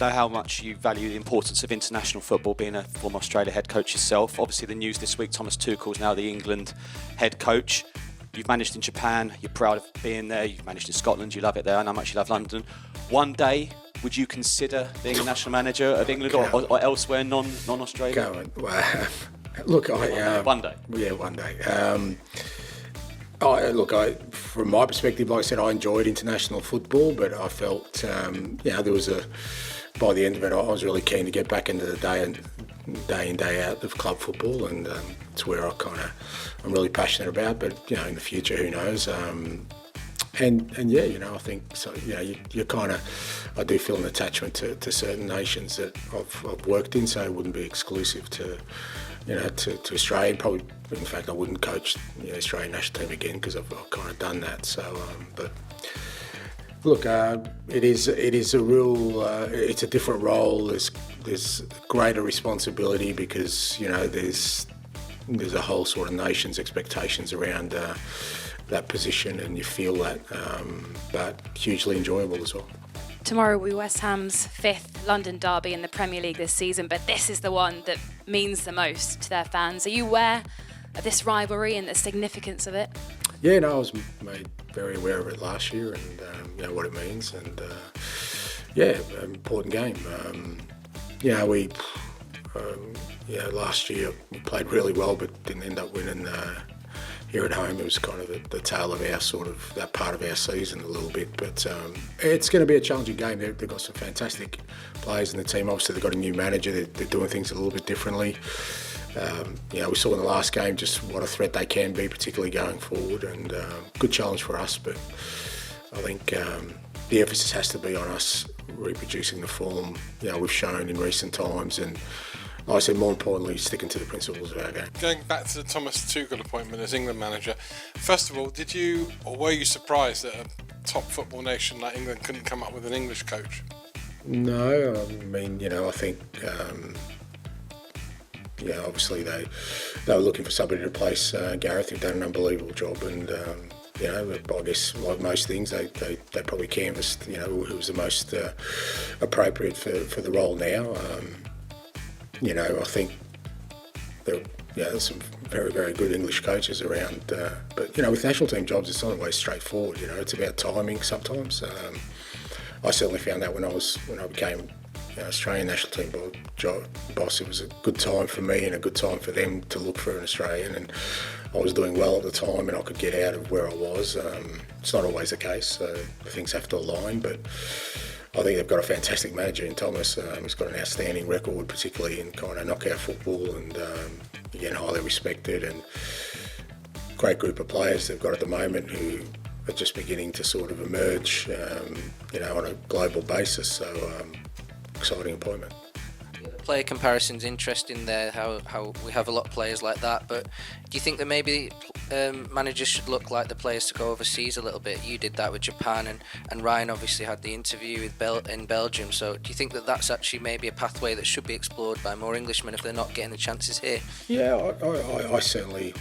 know how much you value the importance of international football, being a former Australia head coach yourself. Obviously the news this week, Thomas Tuchel is now the England head coach. You've managed in Japan, you're proud of being there, you've managed in Scotland, you love it there, I know how much you love London. One day, would you consider being a national manager of England or elsewhere, non-Australia? Look, one day. Yeah, one day. From my perspective, like I said, I enjoyed international football, but I felt, there was by the end of it, I was really keen to get back into the day in, day out of club football, and it's where I'm really passionate about. But in the future, who knows? I think so. You I do feel an attachment to certain nations that I've worked in, so it wouldn't be exclusive to Australia. Probably, in fact, I wouldn't coach the Australian national team again because I've kind of done that. So, but look, it is a real, it's a different role. There's greater responsibility because there's a whole sort of nation's expectations around that position, and you feel that, but hugely enjoyable as well. Tomorrow will be West Ham's 5th London derby in the Premier League this season, but this is the one that means the most to their fans. Are you aware of this rivalry and the significance of it? Yeah, no, I was made very aware of it last year, and what it means, and important game. Last year we played really well, but didn't end up winning. Here at home, it was kind of the tail of that part of our season a little bit. But it's going to be a challenging game. They've got some fantastic players in the team. Obviously, they've got a new manager. They're doing things a little bit differently. We saw in the last game just what a threat they can be, particularly going forward. And good challenge for us. But I think the emphasis has to be on us reproducing the form we've shown in recent times, and like I said, more importantly, sticking to the principles of our game. Going back to the Thomas Tuchel appointment as England manager, first of all, were you surprised that a top football nation like England couldn't come up with an English coach? No, I mean, I think, obviously they were looking for somebody to replace Gareth, who'd done an unbelievable job, and I guess like most things, they probably canvassed, who was the most appropriate for the role now. I think there's some very, very good English coaches around, but with national team jobs, it's not always straightforward. It's about timing sometimes. I certainly found that when I became Australian national team boss, it was a good time for me and a good time for them to look for an Australian, and I was doing well at the time and I could get out of where I was. It's not always the case, so things have to align, but I think they've got a fantastic manager in Thomas. He's got an outstanding record, particularly in kind of knockout football, and again, highly respected, and great group of players they've got at the moment who are just beginning to sort of emerge, on a global basis. So, exciting appointment. Player comparison's interesting there, how we have a lot of players like that, but do you think that maybe managers should look like the players to go overseas a little bit? You did that with Japan, and Ryan obviously had the interview in Belgium, so do you think that that's actually maybe a pathway that should be explored by more Englishmen if they're not getting the chances here? Yeah, I certainly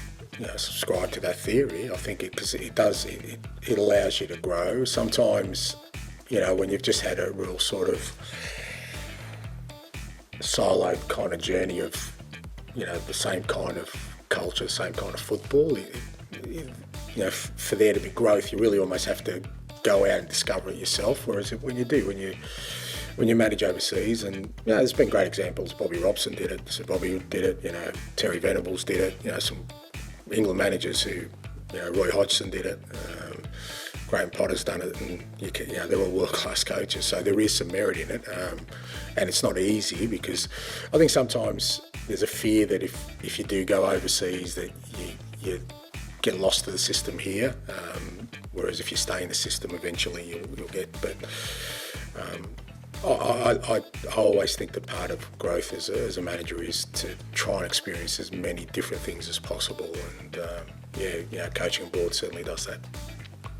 subscribe to that theory. I think because it allows you to grow. Sometimes, when you've just had a real sort of siloed kind of journey of, the same kind of culture, same kind of football, for there to be growth, you really almost have to go out and discover it yourself. Whereas when you manage overseas, and there's been great examples. Bobby Robson did it, Sir Bobby did it, Terry Venables did it, some England managers who, Roy Hodgson did it, Graham Potter's done it, and they're all world-class coaches, so there is some merit in it, and it's not easy because I think sometimes there's a fear that if you do go overseas that you get lost to the system here, whereas if you stay in the system eventually you'll get, but I always think that part of growth as a manager is to try and experience as many different things as possible, and coaching board certainly does that.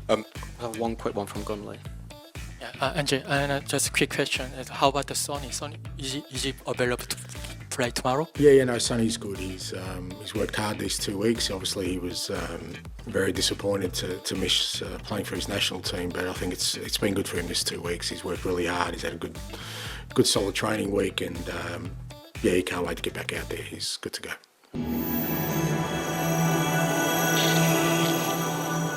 I have one quick one from Gunley. Yeah, Andre, and just a quick question: how about the Sony? Is it available play tomorrow? Yeah, no, Sonny's good. He's worked hard these 2 weeks. Obviously, he was very disappointed to miss playing for his national team, but I think it's been good for him this 2 weeks. He's worked really hard. He's had a good solid training week, and yeah, he can't wait to get back out there. He's good to go.